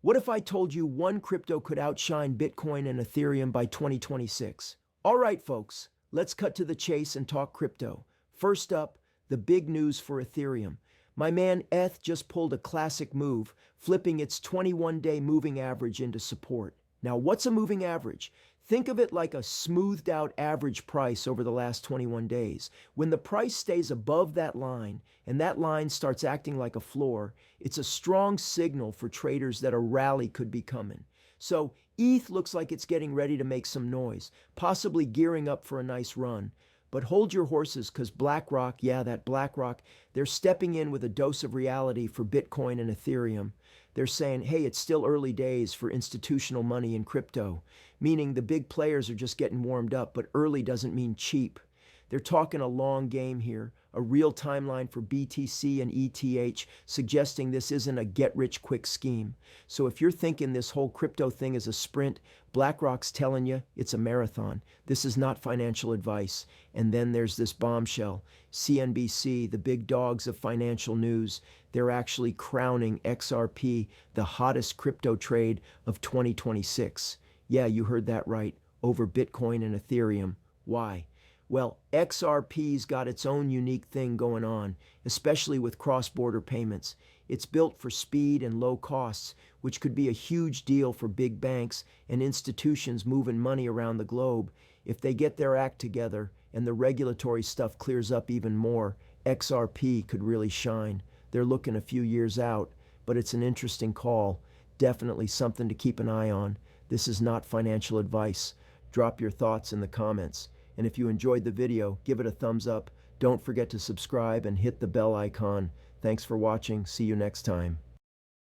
What if I told you one crypto could outshine Bitcoin and Ethereum by 2026? All right, folks, let's cut to the chase and talk crypto. First up, the big news for Ethereum. My man ETH just pulled a classic move, flipping its 21-day moving average into support. Now, what's a moving average? Think of it like a smoothed out average price over the last 21 days. When the price stays above that line and that line starts acting like a floor, it's a strong signal for traders that a rally could be coming. So ETH looks like it's getting ready to make some noise, possibly gearing up for a nice run. But hold your horses, because BlackRock, yeah, that BlackRock, they're stepping in with a dose of reality for Bitcoin and Ethereum. They're saying, hey, it's still early days for institutional money in crypto, meaning the big players are just getting warmed up, but early doesn't mean cheap. They're talking a long game here, a real timeline for BTC and ETH, suggesting this isn't a get-rich-quick scheme. So if you're thinking this whole crypto thing is a sprint, BlackRock's telling you it's a marathon. This is not financial advice. And then there's this bombshell. CNBC, the big dogs of financial news, they're actually crowning XRP the hottest crypto trade of 2026. Yeah, you heard that right, over Bitcoin and Ethereum. Why? Well, XRP's got its own unique thing going on, especially with cross-border payments. It's built for speed and low costs, which could be a huge deal for big banks and institutions moving money around the globe. If they get their act together and the regulatory stuff clears up even more, XRP could really shine. They're looking a few years out, but it's an interesting call. Definitely something to keep an eye on. This is not financial advice. Drop your thoughts in the comments. And if you enjoyed the video, give it a thumbs up. Don't forget to subscribe and hit the bell icon. Thanks for watching. See you next time.